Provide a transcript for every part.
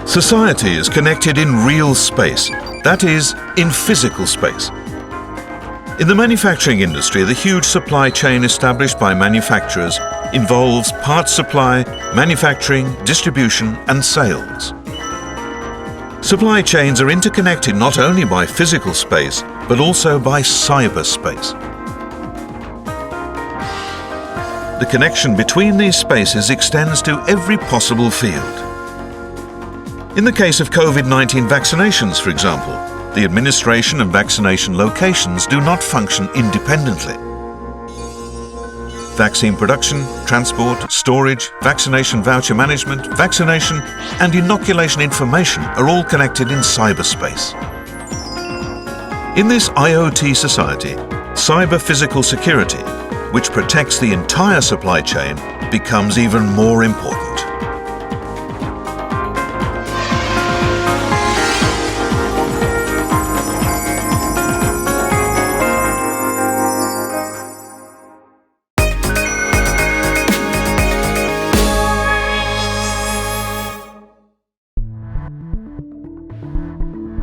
Society is connected in real space, that is, in physical space. In the manufacturing industry, the huge supply chain established by manufacturers involves parts supply, manufacturing, distribution, and sales. Supply chains are interconnected not only by physical space, but also by cyberspace. The connection between these spaces extends to every possible field. In the case of COVID-19 vaccinations, for example, the administration and vaccination locations do not function independently. Vaccine production, transport, storage, vaccination voucher management, vaccination and inoculation information are all connected in cyberspace. In this IoT society, cyber physical security, which protects the entire supply chain, becomes even more important.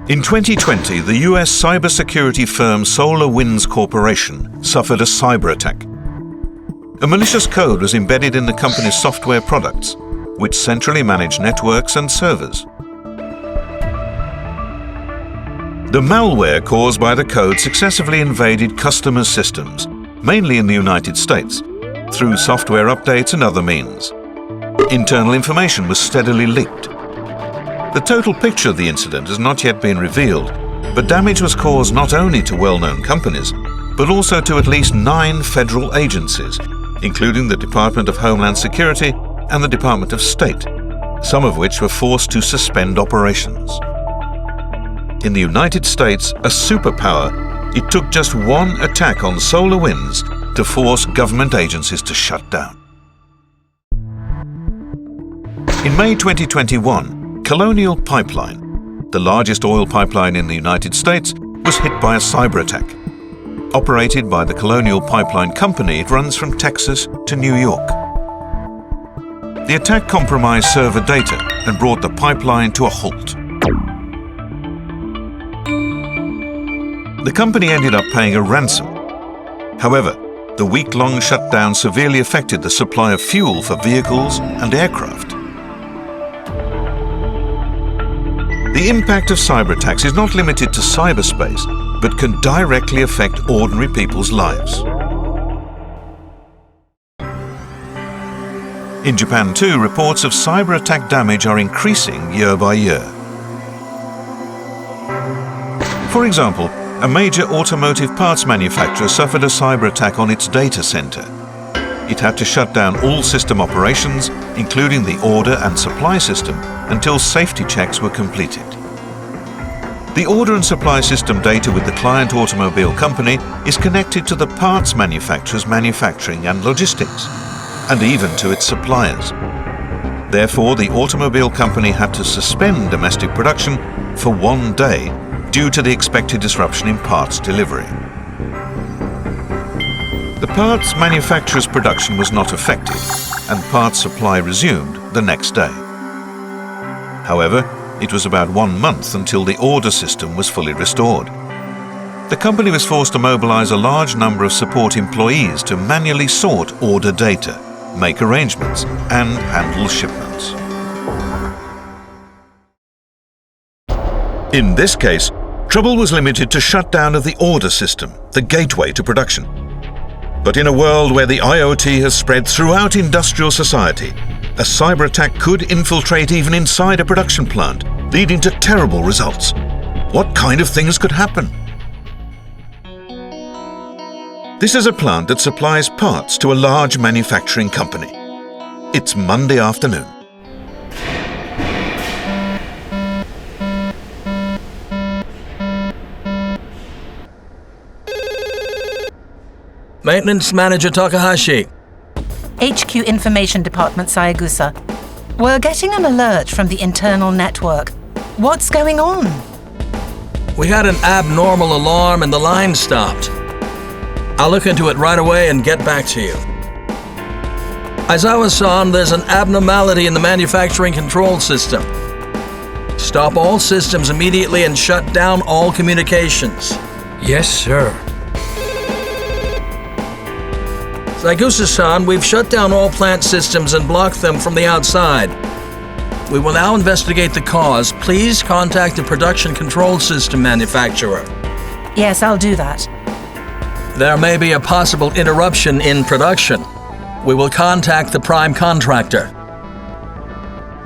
In 2020, the US cybersecurity firm SolarWinds Corporation suffered a cyber attack. A malicious code was embedded in the company's software products, which centrally manage networks and servers. The malware caused by the code successively invaded customers' systems, mainly in the United States, through software updates and other means. Internal information was steadily leaked. The total picture of the incident has not yet been revealed, but damage was caused not only to well-known companies, but also to at least 9 federal agencies, including the Department of Homeland Security and the Department of State, some of which were forced to suspend operations. In the United States, a superpower, it took just one attack on SolarWinds to force government agencies to shut down. In May 2021, Colonial Pipeline, the largest oil pipeline in the United States, was hit by a cyber attack. Operated by the Colonial Pipeline Company, it runs from Texas to New York. The attack compromised server data and brought the pipeline to a halt. The company ended up paying a ransom. However, the week-long shutdown severely affected the supply of fuel for vehicles and aircraft. The impact of cyber attacks is not limited to cyberspace, but can directly affect ordinary people's lives. In Japan too, reports of cyber attack damage are increasing year by year. For example, a major automotive parts manufacturer suffered a cyber attack on its data center. It had to shut down all system operations, including the order and supply system, until safety checks were completed. The order and supply system data with the client automobile company is connected to the parts manufacturer's manufacturing and logistics, and even to its suppliers. Therefore, the automobile company had to suspend domestic production for 1 day due to the expected disruption in parts delivery. The parts manufacturer's production was not affected, and parts supply resumed the next day. However, it was about 1 month until the order system was fully restored. The company was forced to mobilize a large number of support employees to manually sort order data, make arrangements, and handle shipments. In this case, trouble was limited to shutdown of the order system, the gateway to production. But in a world where the IoT has spread throughout industrial society, a cyber attack could infiltrate even inside a production plant, leading to terrible results. What kind of things could happen? This is a plant that supplies parts to a large manufacturing company. It's Monday afternoon. Maintenance Manager Takahashi. HQ Information Department Sayagusa. We're getting an alert from the internal network. What's going on? We had an abnormal alarm and the line stopped. I'll look into it right away and get back to you. Aizawa-san, there's an abnormality in the manufacturing control system. Stop all systems immediately and shut down all communications. Yes, sir. Saigusa-san, we've shut down all plant systems and blocked them from the outside. We will now investigate the cause. Please contact the production control system manufacturer. Yes, I'll do that. There may be a possible interruption in production. We will contact the prime contractor.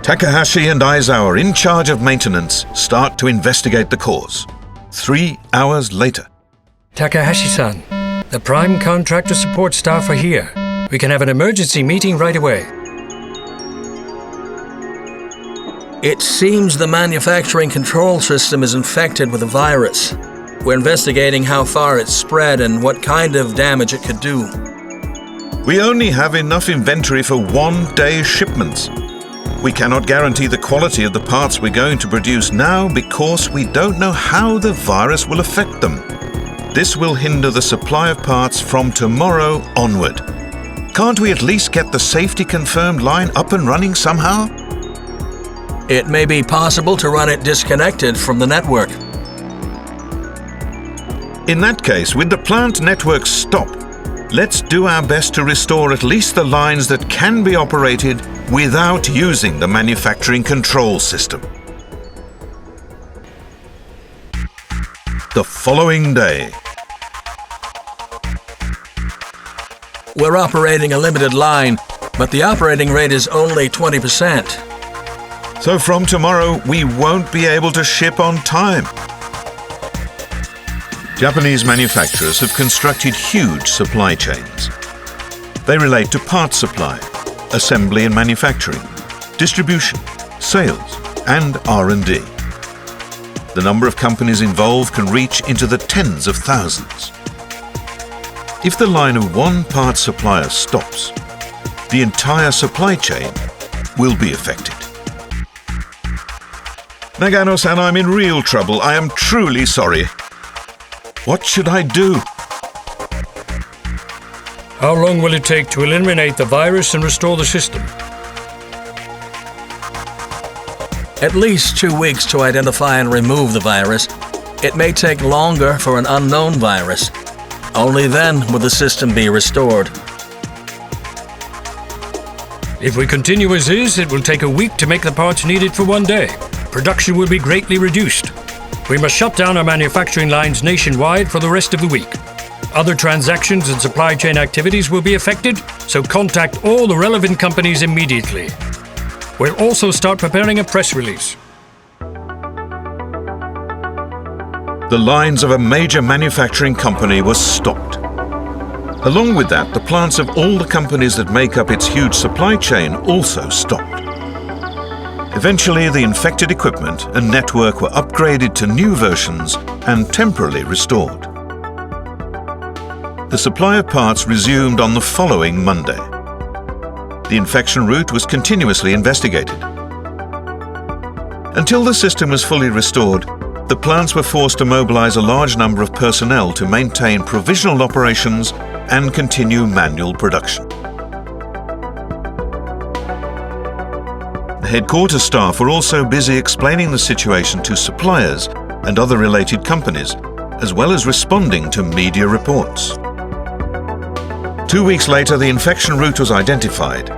Takahashi and Aizawa, in charge of maintenance, start to investigate the cause. 3 hours later. Takahashi-san, the prime contractor support staff are here. We can have an emergency meeting right away. It seems the manufacturing control system is infected with a virus. We're investigating how far it's spread and what kind of damage it could do. We only have enough inventory for 1 day's shipments. We cannot guarantee the quality of the parts we're going to produce now because we don't know how the virus will affect them. This will hinder the supply of parts from tomorrow onward. Can't we at least get the safety confirmed line up and running somehow? It may be possible to run it disconnected from the network. In that case, with the plant network stopped, let's do our best to restore at least the lines that can be operated without using the manufacturing control system. The following day. We're operating a limited line, but the operating rate is only 20%. So from tomorrow, we won't be able to ship on time. Japanese manufacturers have constructed huge supply chains. They relate to parts supply, assembly and manufacturing, distribution, sales, and R&D. The number of companies involved can reach into the tens of thousands. If the line of one parts supplier stops, the entire supply chain will be affected. Nagano-san, I'm in real trouble. I am truly sorry. What should I do? How long will it take to eliminate the virus and restore the system? At least 2 weeks to identify and remove the virus. It may take longer for an unknown virus. Only then will the system be restored. If we continue as is, it will take a week to make the parts needed for 1 day. Production will be greatly reduced. We must shut down our manufacturing lines nationwide for the rest of the week. Other transactions and supply chain activities will be affected, so contact all the relevant companies immediately. We'll also start preparing a press release. The lines of a major manufacturing company were stopped. Along with that, the plants of all the companies that make up its huge supply chain also stopped. Eventually, the infected equipment and network were upgraded to new versions and temporarily restored. The supply of parts resumed on the following Monday. The infection route was continuously investigated. Until the system was fully restored, the plants were forced to mobilize a large number of personnel to maintain provisional operations and continue manual production. The headquarters staff were also busy explaining the situation to suppliers and other related companies, as well as responding to media reports. 2 weeks later, the infection route was identified.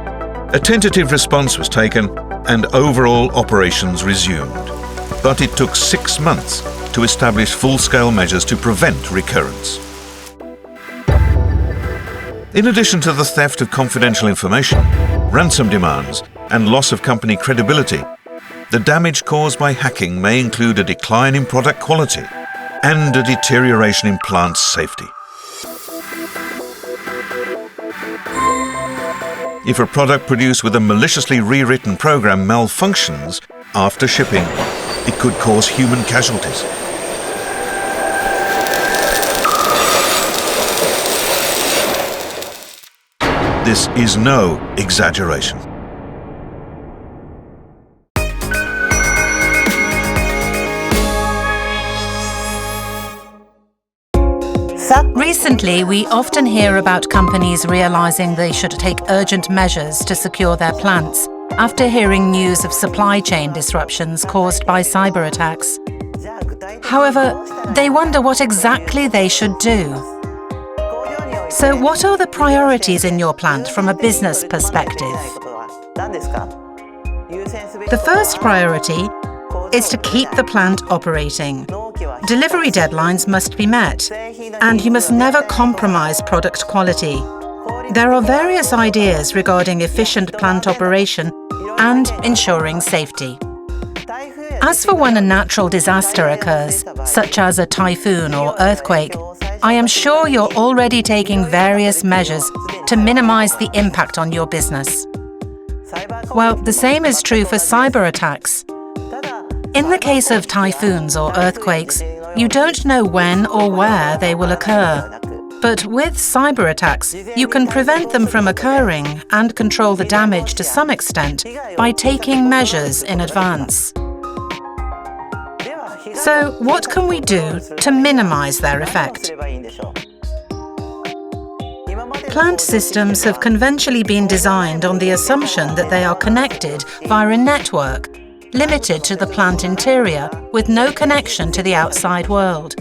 A tentative response was taken and overall operations resumed. But it took 6 months to establish full-scale measures to prevent recurrence. In addition to the theft of confidential information, ransom demands, and loss of company credibility, the damage caused by hacking may include a decline in product quality and a deterioration in plant safety. If a product produced with a maliciously rewritten program malfunctions after shipping, it could cause human casualties. This is no exaggeration. Recently, we often hear about companies realizing they should take urgent measures to secure their plants. after hearing news of supply chain disruptions caused by cyber attacks. However, they wonder what exactly they should do. So what are the priorities in your plant from a business perspective? The first priority is to keep the plant operating. Delivery deadlines must be met, and you must never compromise product quality. There are various ideas regarding efficient plant operation and ensuring safety. As for when a natural disaster occurs, such as a typhoon or earthquake, I am sure you're already taking various measures to minimize the impact on your business. Well, the same is true for cyber attacks. In the case of typhoons or earthquakes, you don't know when or where they will occur. But with cyber attacks, you can prevent them from occurring and control the damage to some extent by taking measures in advance. So, what can we do to minimize their effect? Plant systems have conventionally been designed on the assumption that they are connected via a network, limited to the plant interior, with no connection to the outside world.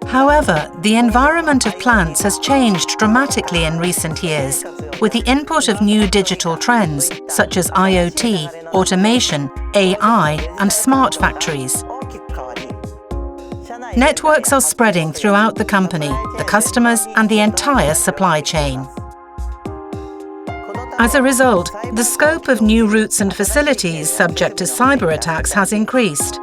However, the environment of plants has changed dramatically in recent years, with the input of new digital trends such as IoT, automation, AI, and smart factories. Networks are spreading throughout the company, the customers, and the entire supply chain. As a result, the scope of new routes and facilities subject to cyber attacks has increased.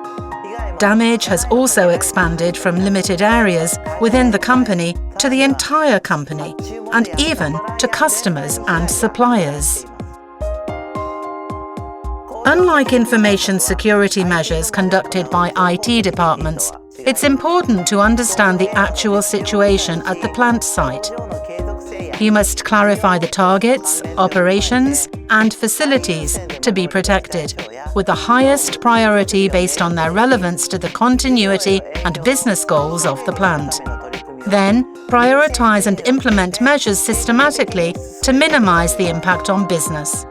Damage has also expanded from limited areas within the company to the entire company, and even to customers and suppliers. Unlike information security measures conducted by IT departments, it's important to understand the actual situation at the plant site. You must clarify the targets, operations, and facilities to be protected, with the highest priority based on their relevance to the continuity and business goals of the plant. Then, prioritize and implement measures systematically to minimize the impact on business.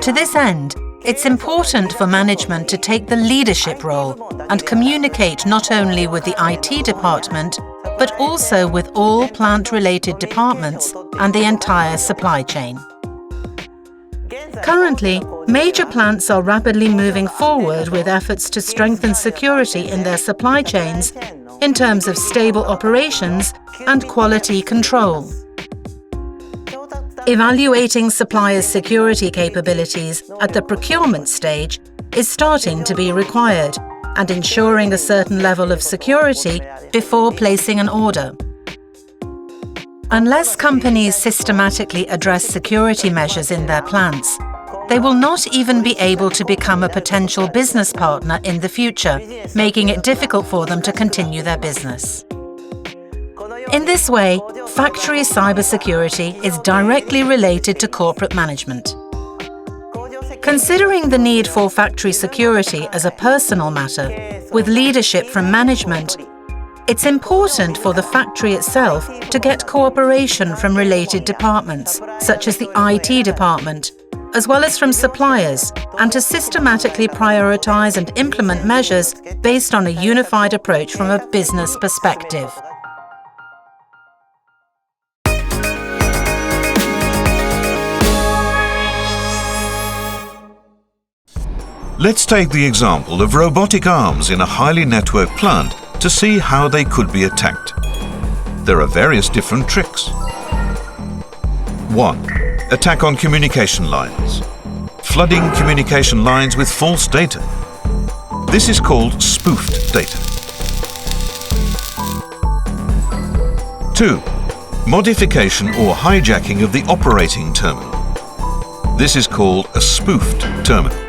To this end, it's important for management to take the leadership role and communicate not only with the IT department, but also with all plant-related departments and the entire supply chain. Currently, major plants are rapidly moving forward with efforts to strengthen security in their supply chains in terms of stable operations and quality control. Evaluating suppliers' security capabilities at the procurement stage is starting to be required, and ensuring a certain level of security before placing an order. Unless companies systematically address security measures in their plants, they will not even be able to become a potential business partner in the future, making it difficult for them to continue their business. In this way, factory cybersecurity is directly related to corporate management. Considering the need for factory security as a personal matter, with leadership from management, it's important for the factory itself to get cooperation from related departments, such as the IT department, as well as from suppliers, and to systematically prioritize and implement measures based on a unified approach from a business perspective. Let's take the example of robotic arms in a highly networked plant to see how they could be attacked. There are various different tricks. 1. Attack on communication lines. Flooding communication lines with false data. This is called spoofed data. 2. Modification or hijacking of the operating terminal. This is called a spoofed terminal.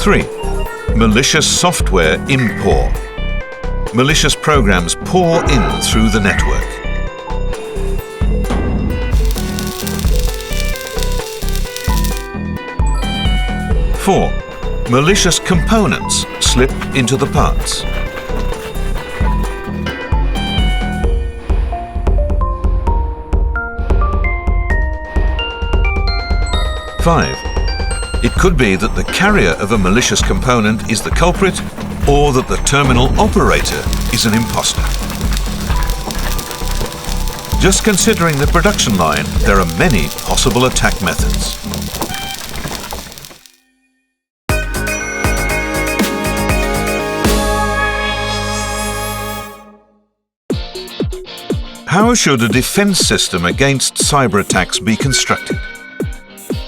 3. Malicious software import. Malicious programs pour in through the network. 4. Malicious components slip into the parts. 5. It could be that the carrier of a malicious component is the culprit, or that the terminal operator is an imposter. Just considering the production line, there are many possible attack methods. How should a defense system against cyber attacks be constructed?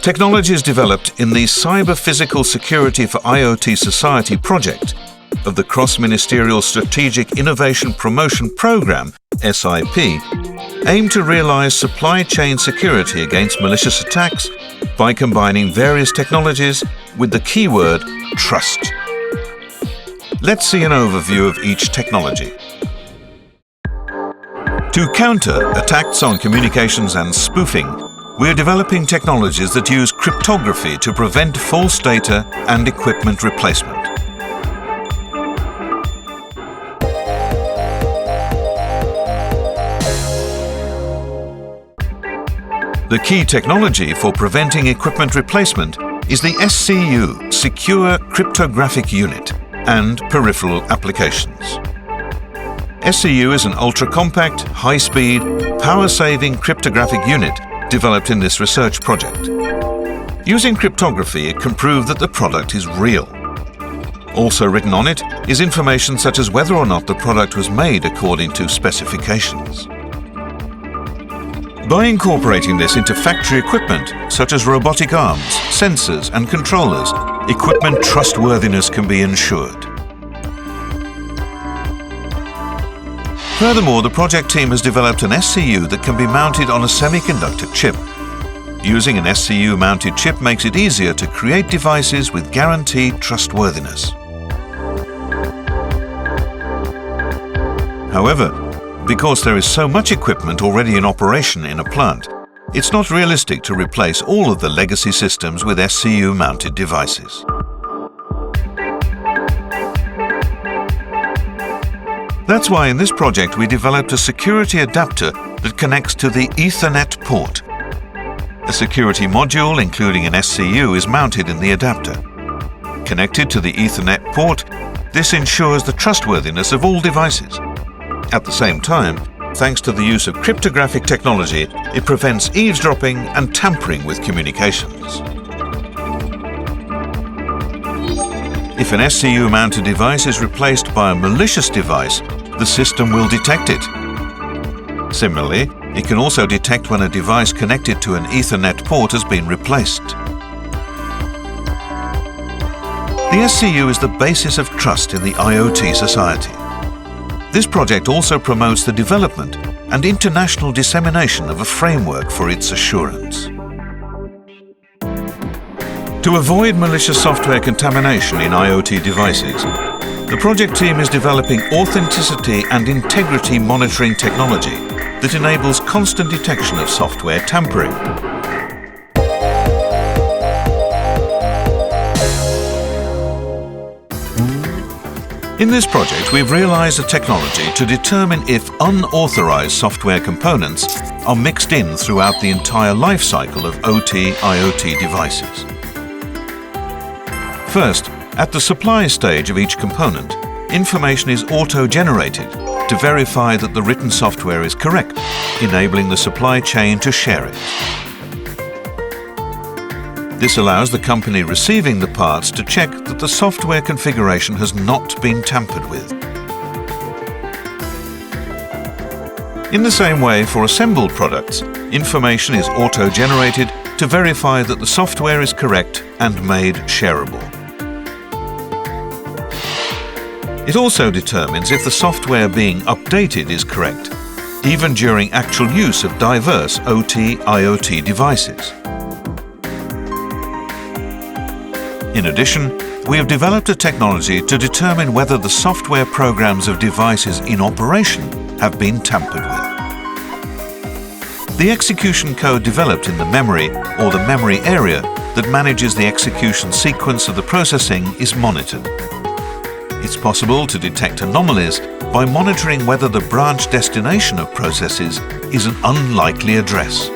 Technologies developed in the Cyber Physical Security for IoT Society project of the Cross-Ministerial Strategic Innovation Promotion Programme, SIP, aim to realize supply chain security against malicious attacks by combining various technologies with the keyword trust. Let's see an overview of each technology. To counter attacks on communications and spoofing, we are developing technologies that use cryptography to prevent false data and equipment replacement. The key technology for preventing equipment replacement is the SCU, Secure Cryptographic Unit, and peripheral applications. SCU is an ultra-compact, high-speed, power-saving cryptographic unit developed in this research project. Using cryptography, it can prove that the product is real. Also written on it is information such as whether or not the product was made according to specifications. By incorporating this into factory equipment, such as robotic arms, sensors and controllers, equipment trustworthiness can be ensured. Furthermore, the project team has developed an SCU that can be mounted on a semiconductor chip. Using an SCU-mounted chip makes it easier to create devices with guaranteed trustworthiness. However, because there is so much equipment already in operation in a plant, it's not realistic to replace all of the legacy systems with SCU-mounted devices. That's why in this project we developed a security adapter that connects to the Ethernet port. A security module, including an SCU, is mounted in the adapter. Connected to the Ethernet port, this ensures the trustworthiness of all devices. At the same time, thanks to the use of cryptographic technology, it prevents eavesdropping and tampering with communications. If an SCU-mounted device is replaced by a malicious device, the system will detect it. Similarly, it can also detect when a device connected to an Ethernet port has been replaced. The SCU is the basis of trust in the IoT society. This project also promotes the development and international dissemination of a framework for its assurance. To avoid malicious software contamination in IoT devices, the project team is developing authenticity and integrity monitoring technology that enables constant detection of software tampering. In this project, we've realized a technology to determine if unauthorized software components are mixed in throughout the entire life cycle of OT/IoT devices. First, at the supply stage of each component, information is auto-generated to verify that the written software is correct, enabling the supply chain to share it. This allows the company receiving the parts to check that the software configuration has not been tampered with. In the same way, for assembled products, information is auto-generated to verify that the software is correct and made shareable. It also determines if the software being updated is correct, even during actual use of diverse OT/IoT devices. In addition, we have developed a technology to determine whether the software programs of devices in operation have been tampered with. The execution code developed in the memory or the memory area that manages the execution sequence of the processing is monitored. It's possible to detect anomalies by monitoring whether the branch destination of processes is an unlikely address.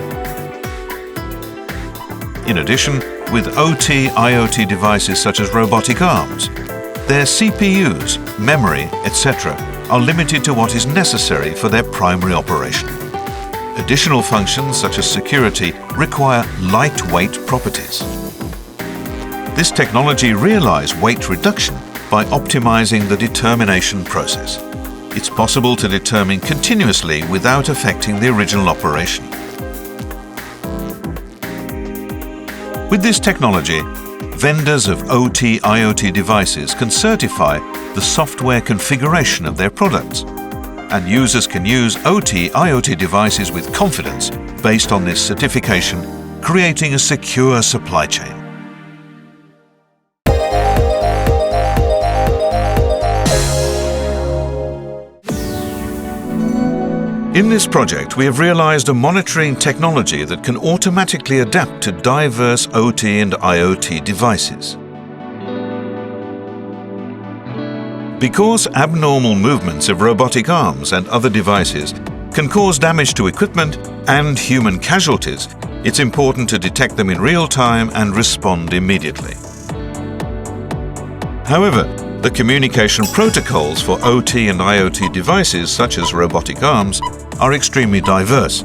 In addition, with OT, IoT devices such as robotic arms. Their CPUs, memory, etc. are limited to what is necessary for their primary operation. Additional functions such as security require lightweight properties. This technology realizes weight reduction by optimizing the determination process. It's possible to determine continuously without affecting the original operation. With this technology, vendors of OT, IoT devices can certify the software configuration of their products, and users can use OT, IoT devices with confidence based on this certification, creating a secure supply chain. In this project, we have realized a monitoring technology that can automatically adapt to diverse OT and IoT devices. Because abnormal movements of robotic arms and other devices can cause damage to equipment and human casualties, it's important to detect them in real time and respond immediately. However, the communication protocols for OT and IoT devices such as robotic arms are extremely diverse,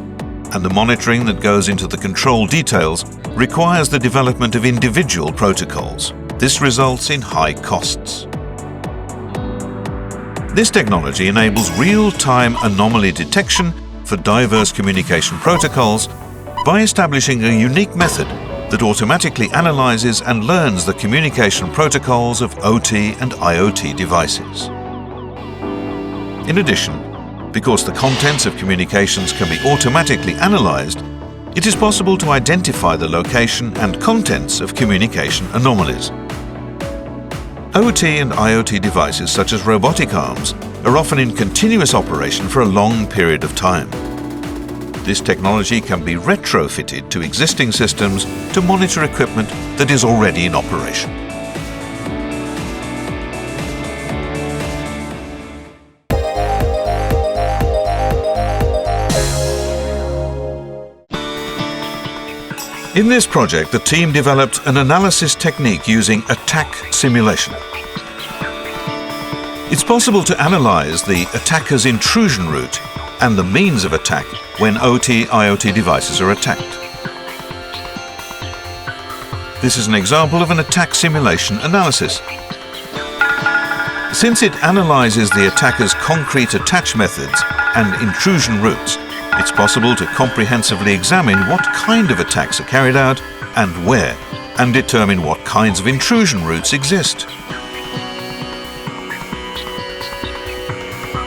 and the monitoring that goes into the control details requires the development of individual protocols. This results in high costs. This technology enables real-time anomaly detection for diverse communication protocols by establishing a unique method that automatically analyzes and learns the communication protocols of OT and IoT devices. In addition, because the contents of communications can be automatically analyzed, it is possible to identify the location and contents of communication anomalies. OT and IoT devices such as robotic arms are often in continuous operation for a long period of time. This technology can be retrofitted to existing systems to monitor equipment that is already in operation. In this project, the team developed an analysis technique using attack simulation. It's possible to analyze the attacker's intrusion route and the means of attack when OT/IoT devices are attacked. This is an example of an attack simulation analysis. Since it analyzes the attacker's concrete attach methods and intrusion routes, it's possible to comprehensively examine what kind of attacks are carried out and where, and determine what kinds of intrusion routes exist.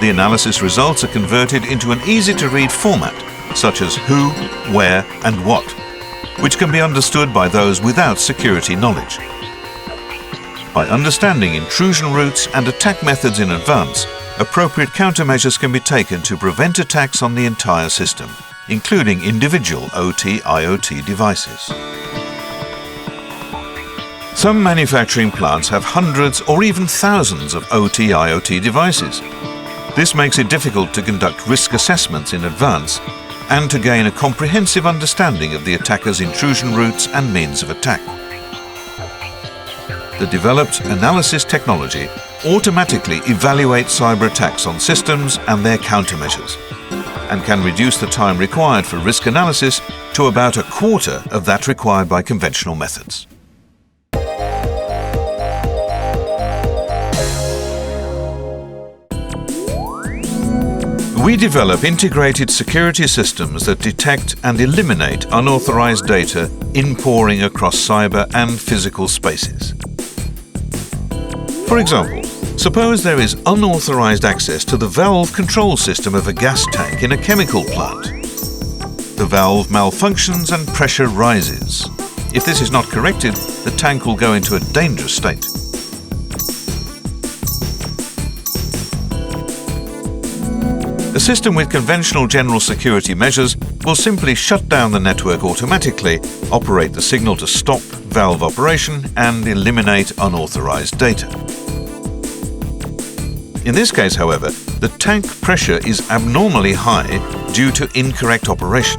The analysis results are converted into an easy-to-read format, such as who, where, and what, which can be understood by those without security knowledge. By understanding intrusion routes and attack methods in advance, appropriate countermeasures can be taken to prevent attacks on the entire system, including individual OT/IoT devices. Some manufacturing plants have hundreds or even thousands of OT/IoT devices. This makes it difficult to conduct risk assessments in advance and to gain a comprehensive understanding of the attacker's intrusion routes and means of attack. The developed analysis technology automatically evaluates cyber attacks on systems and their countermeasures, and can reduce the time required for risk analysis to about a quarter of that required by conventional methods. We develop integrated security systems that detect and eliminate unauthorized data inpouring across cyber and physical spaces. For example, suppose there is unauthorized access to the valve control system of a gas tank in a chemical plant. The valve malfunctions and pressure rises. If this is not corrected, the tank will go into a dangerous state. A system with conventional general security measures will simply shut down the network automatically, operate the signal to stop valve operation, and eliminate unauthorized data. In this case, however, the tank pressure is abnormally high due to incorrect operation.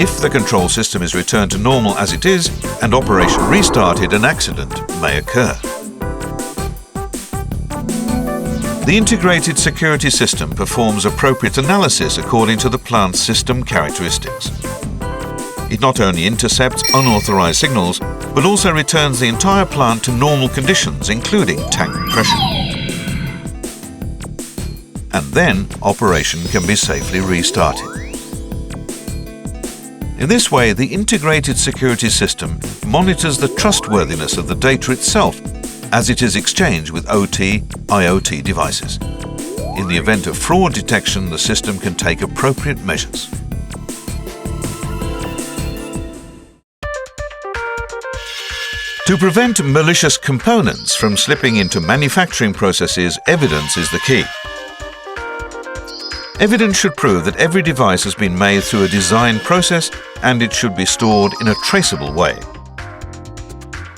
If the control system is returned to normal as it is and operation restarted, an accident may occur. The integrated security system performs appropriate analysis according to the plant's system characteristics. It not only intercepts unauthorized signals, but also returns the entire plant to normal conditions, including tank pressure. And then operation can be safely restarted. In this way, the integrated security system monitors the trustworthiness of the data itself as it is exchanged with OT, IoT devices. In the event of fraud detection, the system can take appropriate measures. To prevent malicious components from slipping into manufacturing processes, evidence is the key. Evidence should prove that every device has been made through a design process and it should be stored in a traceable way.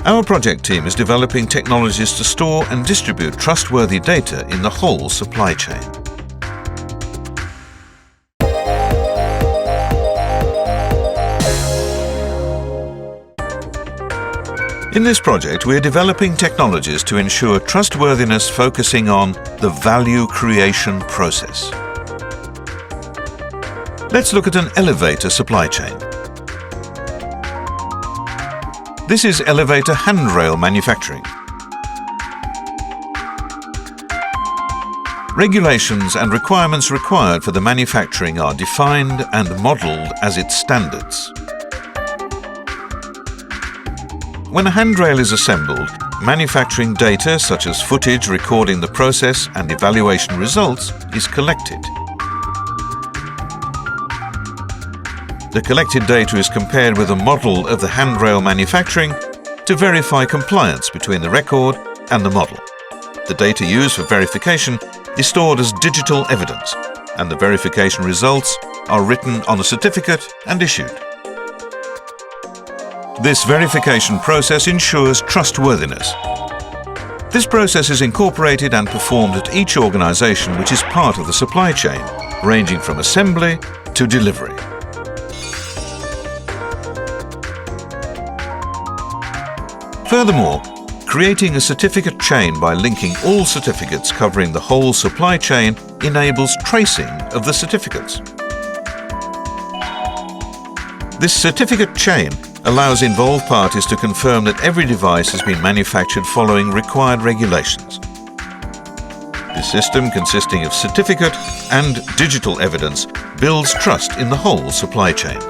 Our project team is developing technologies to store and distribute trustworthy data in the whole supply chain. In this project, we are developing technologies to ensure trustworthiness, focusing on the value creation process. Let's look at an elevator supply chain. This is elevator handrail manufacturing. Regulations and requirements required for the manufacturing are defined and modeled as its standards. When a handrail is assembled, manufacturing data such as footage recording the process and evaluation results is collected. The collected data is compared with a model of the handrail manufacturing to verify compliance between the record and the model. The data used for verification is stored as digital evidence, and the verification results are written on a certificate and issued. This verification process ensures trustworthiness. This process is incorporated and performed at each organization which is part of the supply chain, ranging from assembly to delivery. Furthermore, creating a certificate chain by linking all certificates covering the whole supply chain enables tracing of the certificates. This certificate chain allows involved parties to confirm that every device has been manufactured following required regulations. This system, consisting of certificate and digital evidence, builds trust in the whole supply chain.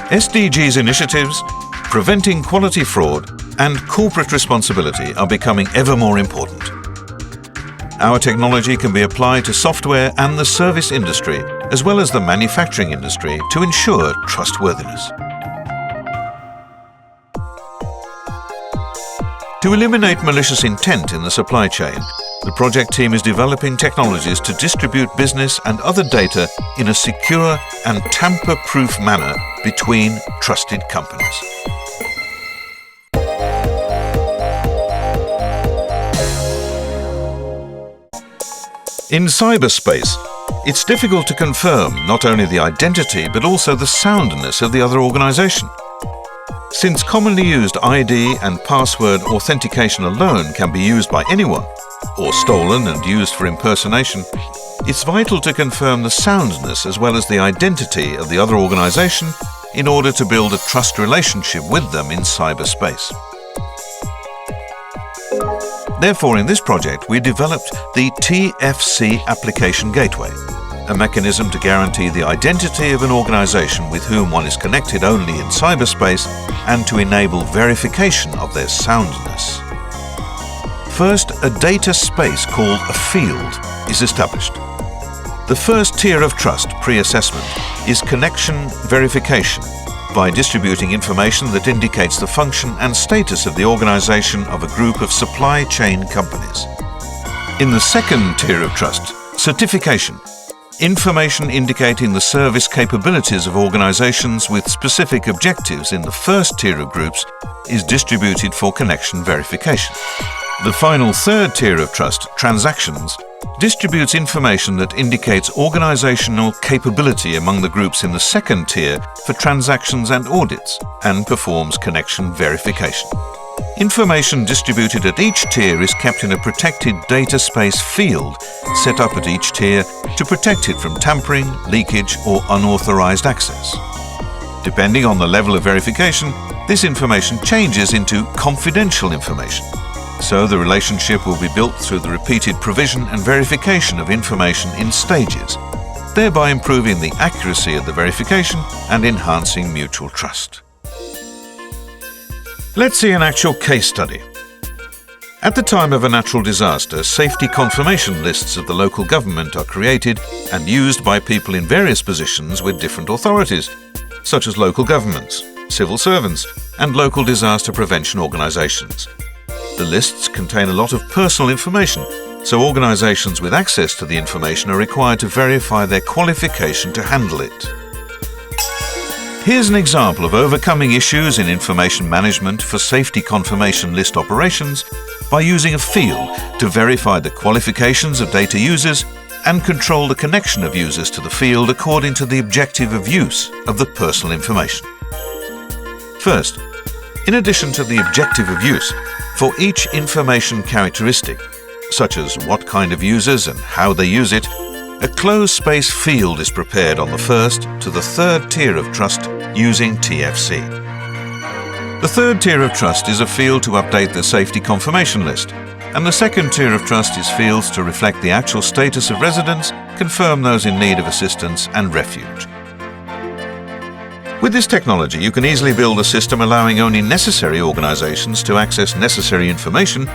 SDGs initiatives, preventing quality fraud, and corporate responsibility are becoming ever more important. Our technology can be applied to software and the service industry, as well as the manufacturing industry, to ensure trustworthiness. To eliminate malicious intent in the supply chain, the project team is developing technologies to distribute business and other data in a secure and tamper-proof manner between trusted companies. In cyberspace, it's difficult to confirm not only the identity but also the soundness of the other organization. Since commonly used ID and password authentication alone can be used by anyone, or stolen and used for impersonation, it's vital to confirm the soundness as well as the identity of the other organization in order to build a trust relationship with them in cyberspace. Therefore, in this project, we developed the TFC Application Gateway, a mechanism to guarantee the identity of an organization with whom one is connected only in cyberspace and to enable verification of their soundness. First, a data space called a field is established. The first tier of trust, pre-assessment, is connection verification, by distributing information that indicates the function and status of the organization of a group of supply chain companies. In the second tier of trust, certification, information indicating the service capabilities of organizations with specific objectives in the first tier of groups is distributed for connection verification. The final third tier of trust, transactions, distributes information that indicates organizational capability among the groups in the second tier for transactions and audits, and performs connection verification. Information distributed at each tier is kept in a protected data space field set up at each tier to protect it from tampering, leakage, or unauthorized access. Depending on the level of verification, this information changes into confidential information. So the relationship will be built through the repeated provision and verification of information in stages, thereby improving the accuracy of the verification and enhancing mutual trust. Let's see an actual case study. At the time of a natural disaster, safety confirmation lists of the local government are created and used by people in various positions with different authorities, such as local governments, civil servants, and local disaster prevention organizations. The lists contain a lot of personal information, so organizations with access to the information are required to verify their qualification to handle it. Here's an example of overcoming issues in information management for safety confirmation list operations by using a field to verify the qualifications of data users and control the connection of users to the field according to the objective of use of the personal information. First, in addition to the objective of use, for each information characteristic, such as what kind of users and how they use it, a closed space field is prepared on the first to the third tier of trust using TFC. The third tier of trust is a field to update the safety confirmation list, and the second tier of trust is fields to reflect the actual status of residents, confirm those in need of assistance and refuge. With this technology, you can easily build a system allowing only necessary organizations to access necessary information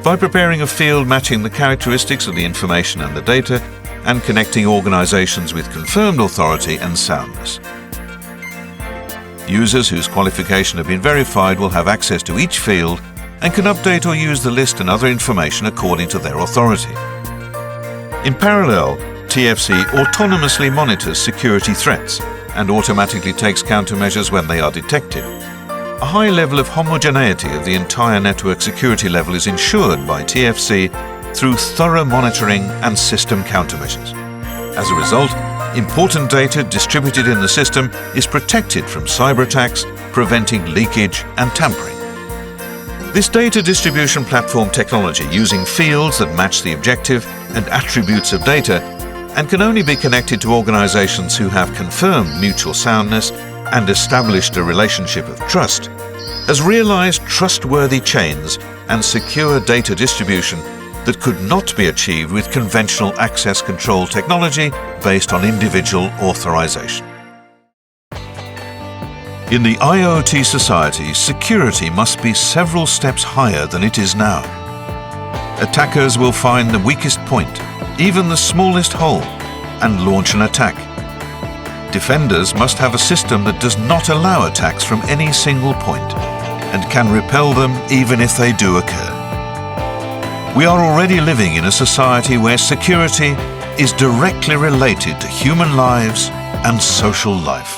by preparing a field matching the characteristics of the information and the data and connecting organizations with confirmed authority and soundness. Users whose qualification have been verified will have access to each field and can update or use the list and other information according to their authority. In parallel, TFC autonomously monitors security threats and automatically takes countermeasures when they are detected. A high level of homogeneity of the entire network security level is ensured by TFC through thorough monitoring and system countermeasures. As a result, important data distributed in the system is protected from cyber attacks, preventing leakage and tampering. This data distribution platform technology, using fields that match the objective and attributes of data, and can only be connected to organizations who have confirmed mutual soundness and established a relationship of trust, has realized trustworthy chains and secure data distribution that could not be achieved with conventional access control technology based on individual authorization. In the IoT society, security must be several steps higher than it is now. Attackers will find the weakest point, even the smallest hole, and launch an attack. Defenders must have a system that does not allow attacks from any single point and can repel them even if they do occur. We are already living in a society where security is directly related to human lives and social life.